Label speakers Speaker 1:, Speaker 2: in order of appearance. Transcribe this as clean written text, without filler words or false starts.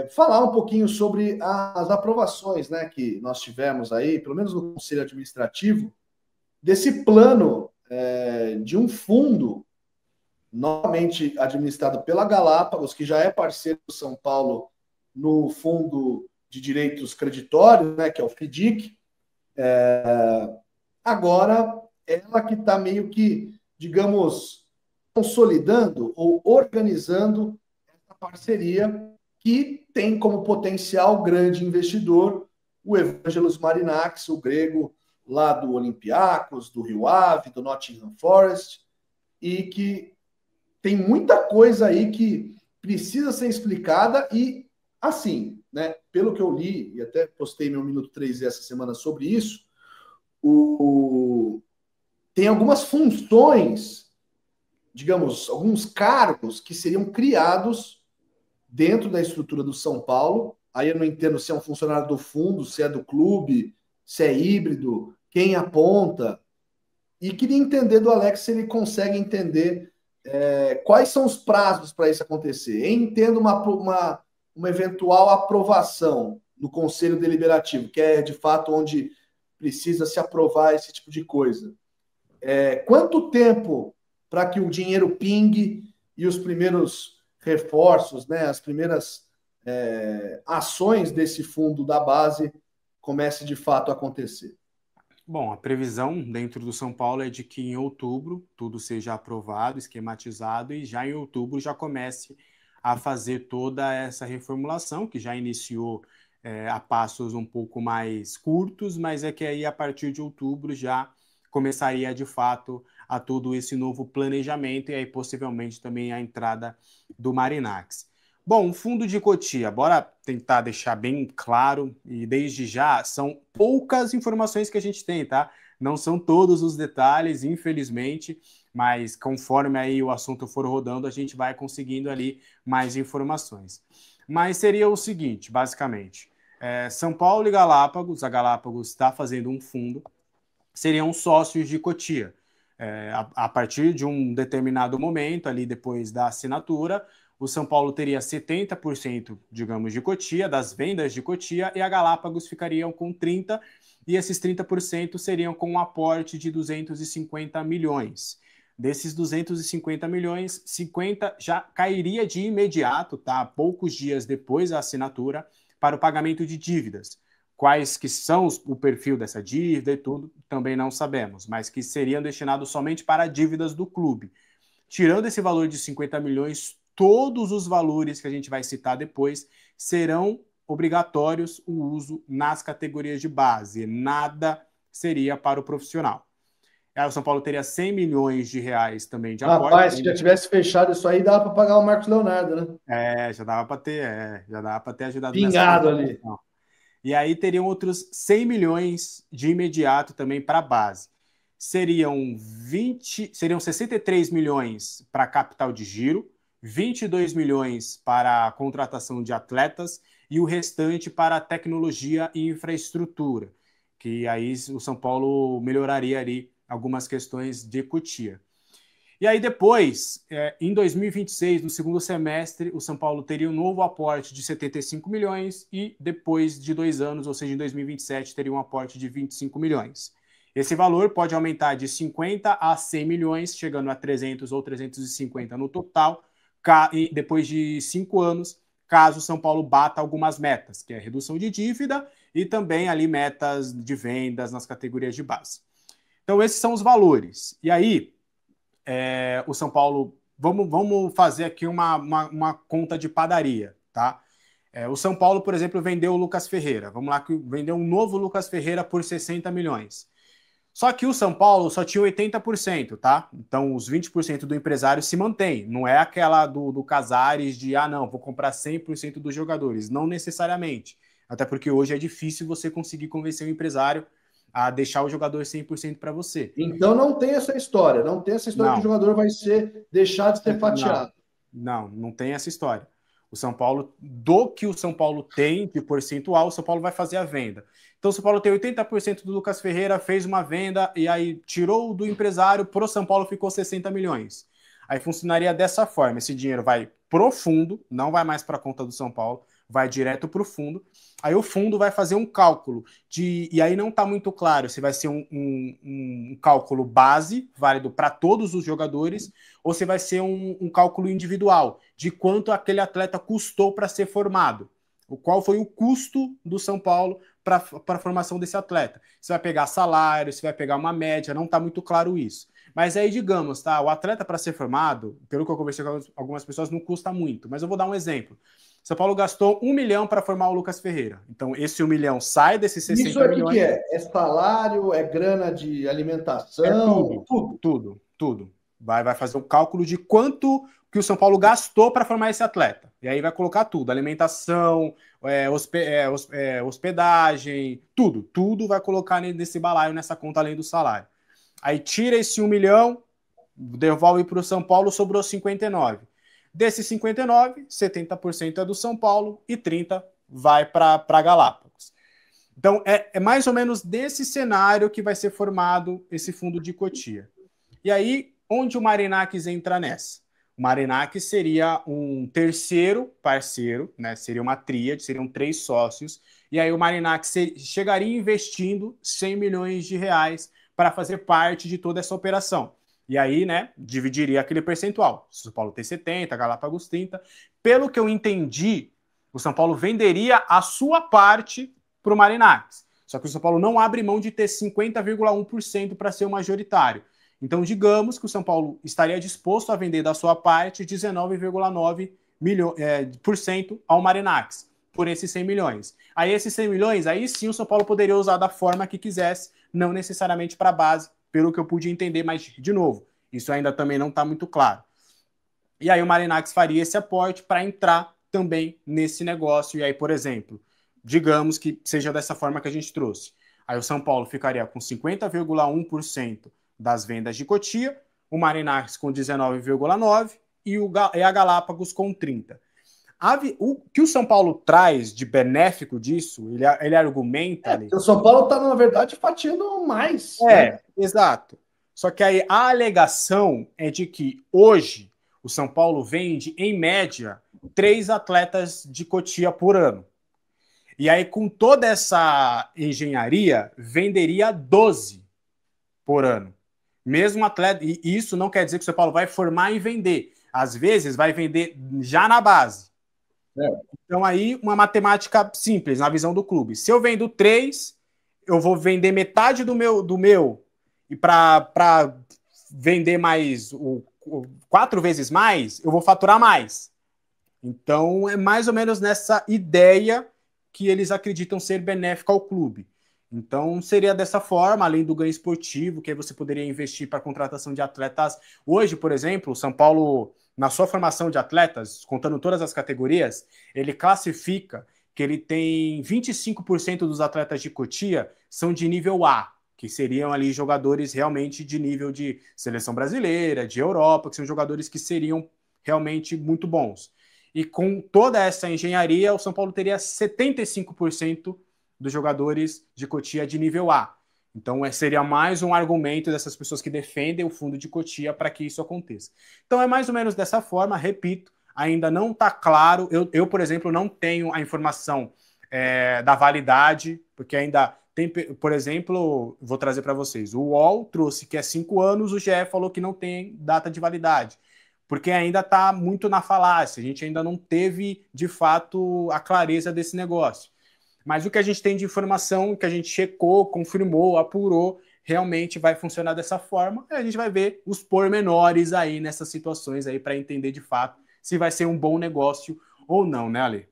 Speaker 1: falar um pouquinho sobre as aprovações, né, que nós tivemos aí, pelo menos no Conselho Administrativo, desse plano de um fundo novamente administrado pela Galápagos, que já é parceiro do São Paulo no Fundo de Direitos Creditórios, né, que é o FDIC. Agora, ela que está meio que, digamos, consolidando ou organizando essa parceria que tem como potencial grande investidor o Evangelos Marinax, o grego lá do Olympiacos, do Rio Ave, do Nottingham Forest, e que tem muita coisa aí que precisa ser explicada e, assim, né, pelo que eu li, e até postei meu Minuto 3 essa semana sobre isso, tem algumas funções, digamos, alguns cargos que seriam criados dentro da estrutura do São Paulo. Aí eu não entendo se é um funcionário do fundo, se é do clube, se é híbrido, quem aponta. E queria entender do Alex se ele consegue entender quais são os prazos para isso acontecer. Entendo uma eventual aprovação no Conselho Deliberativo, que é de fato onde precisa se aprovar esse tipo de coisa. Quanto tempo para que o dinheiro pingue e os primeiros reforços, né, as primeiras ações desse fundo da base comece de fato a acontecer?
Speaker 2: Bom, a previsão dentro do São Paulo é de que em outubro tudo seja aprovado, esquematizado, e já em outubro já comece a fazer toda essa reformulação, que já iniciou a passos um pouco mais curtos, mas é que aí a partir de outubro já começaria de fato a todo esse novo planejamento e aí possivelmente também a entrada do Marinax. Bom, o fundo de Cotia, bora tentar deixar bem claro, e desde já são poucas informações que a gente tem, tá? Não são todos os detalhes, infelizmente, mas conforme aí o assunto for rodando, a gente vai conseguindo ali mais informações. Mas seria o seguinte, basicamente, São Paulo e Galápagos, a Galápagos está fazendo um fundo, seriam sócios de Cotia. A partir de um determinado momento, ali depois da assinatura, o São Paulo teria 70%, digamos, de Cotia, das vendas de Cotia, e a Galápagos ficariam com 30%, e esses 30% seriam com um aporte de 250 milhões. Desses 250 milhões, 50 já cairia de imediato, tá? Poucos dias depois da assinatura, para o pagamento de dívidas. Quais que são o perfil dessa dívida e tudo, também não sabemos, mas que seriam destinados somente para dívidas do clube. Tirando esse valor de 50 milhões, todos os valores que a gente vai citar depois serão obrigatórios o uso nas categorias de base. Nada seria para o profissional. O São Paulo teria 100 milhões de reais também de aporte.
Speaker 1: Rapaz, se já tivesse fechado isso aí, dava para pagar o Marcos Leonardo, né?
Speaker 2: Já dava para ter ajudado nessa
Speaker 1: Pingado ali.
Speaker 2: contratação. E aí teriam outros 100 milhões de imediato também para a base. Seriam 63 milhões para capital de giro, 22 milhões para a contratação de atletas e o restante para tecnologia e infraestrutura, que aí o São Paulo melhoraria ali algumas questões de Cotia. E aí depois, em 2026, no segundo semestre, o São Paulo teria um novo aporte de 75 milhões e depois de 2 anos, ou seja, em 2027, teria um aporte de 25 milhões. Esse valor pode aumentar de 50 a 100 milhões, chegando a 300 ou 350 no total, e depois de 5 anos, caso o São Paulo bata algumas metas, que é redução de dívida e também ali metas de vendas nas categorias de base. Então, esses são os valores. E aí, o São Paulo, vamos fazer aqui uma conta de padaria, tá? O São Paulo, por exemplo, vendeu o Lucas Ferreira. Vamos lá, que vendeu um novo Lucas Ferreira por 60 milhões. Só que o São Paulo só tinha 80%, tá? Então, os 20% do empresário se mantém. Não é aquela do Casares de, não, vou comprar 100% dos jogadores. Não necessariamente. Até porque hoje é difícil você conseguir convencer o empresário a deixar o jogador 100% para você.
Speaker 1: Então não tem essa história. Não tem essa história que o jogador vai deixar de ser fatiado.
Speaker 2: Não tem essa história. O São Paulo, do que o São Paulo tem de percentual, o São Paulo vai fazer a venda. Então o São Paulo tem 80% do Lucas Ferreira, fez uma venda e aí tirou do empresário, pro São Paulo ficou 60 milhões. Aí funcionaria dessa forma: esse dinheiro vai pro fundo, não vai mais para a conta do São Paulo, vai direto para o fundo. Aí o fundo vai fazer um cálculo e aí não está muito claro se vai ser um cálculo base, válido para todos os jogadores, ou se vai ser um cálculo individual, de quanto aquele atleta custou para ser formado. Qual foi o custo do São Paulo para a formação desse atleta. Você vai pegar salário, você vai pegar uma média, não está muito claro isso. Mas aí, digamos, tá? O atleta para ser formado, pelo que eu conversei com algumas pessoas, não custa muito. Mas eu vou dar um exemplo. São Paulo gastou 1 milhão para formar o Lucas Ferreira. Então, esse 1 milhão sai desses 60
Speaker 1: Isso é
Speaker 2: milhões.
Speaker 1: Que é? É salário, é grana de alimentação?
Speaker 2: É tudo. Vai fazer um cálculo de quanto que o São Paulo gastou para formar esse atleta. E aí vai colocar tudo: alimentação, hospedagem, tudo vai colocar nesse balaio, nessa conta além do salário. Aí tira esse 1 milhão, devolve para o São Paulo, sobrou 59. Desses 59, 70% é do São Paulo e 30% vai para Galápagos. Então, é mais ou menos desse cenário que vai ser formado esse fundo de Cotia. E aí, onde o Marinacks entra nessa? O Marinacks seria um terceiro parceiro, né? Seria uma tríade, seriam 3 sócios. E aí o Marinacks chegaria investindo 100 milhões de reais para fazer parte de toda essa operação. E aí, né, dividiria aquele percentual. O São Paulo tem 70, Galápagos 30. Pelo que eu entendi, o São Paulo venderia a sua parte para o Marinacks. Só que o São Paulo não abre mão de ter 50,1% para ser o majoritário. Então, digamos que o São Paulo estaria disposto a vender da sua parte 19,9% ao Marinacks por esses 100 milhões. Aí esses 100 milhões, aí sim o São Paulo poderia usar da forma que quisesse, não necessariamente para a base, pelo que eu pude entender, mas, de novo, isso ainda também não está muito claro. E aí o Marinacks faria esse aporte para entrar também nesse negócio. E aí, por exemplo, digamos que seja dessa forma que a gente trouxe. Aí o São Paulo ficaria com 50,1% das vendas de Cotia, o Marinacks com 19,9% e a Galápagos com 30%. O que o São Paulo traz de benéfico disso, ele argumenta ali.
Speaker 1: O São Paulo está, na verdade, fatiando mais. Né?
Speaker 2: Exato. Só que aí a alegação é de que hoje o São Paulo vende, em média, 3 atletas de Cotia por ano. E aí, com toda essa engenharia, venderia 12 por ano. Mesmo atleta, e isso não quer dizer que o São Paulo vai formar e vender. Às vezes, vai vender já na base. Então, aí, uma matemática simples na visão do clube. Se eu vendo 3, eu vou vender metade do meu e para vender mais 4 vezes mais, eu vou faturar mais. Então, é mais ou menos nessa ideia que eles acreditam ser benéfica ao clube. Então, seria dessa forma, além do ganho esportivo, que aí você poderia investir para a contratação de atletas. Hoje, por exemplo, o São Paulo, na sua formação de atletas, contando todas as categorias, ele classifica que ele tem 25% dos atletas de Cotia são de nível A, que seriam ali jogadores realmente de nível de seleção brasileira, de Europa, que são jogadores que seriam realmente muito bons. E com toda essa engenharia, o São Paulo teria 75% dos jogadores de Cotia de nível A. Então, seria mais um argumento dessas pessoas que defendem o fundo de Cotia para que isso aconteça. Então, é mais ou menos dessa forma, repito, ainda não está claro. Eu, por exemplo, não tenho a informação da validade, porque ainda tem, por exemplo, vou trazer para vocês, o UOL trouxe que é 5 anos, o GE falou que não tem data de validade, porque ainda está muito na falácia, a gente ainda não teve, de fato, a clareza desse negócio. Mas o que a gente tem de informação, que a gente checou, confirmou, apurou, realmente vai funcionar dessa forma. E a gente vai ver os pormenores aí nessas situações aí para entender de fato se vai ser um bom negócio ou não, né, Ale?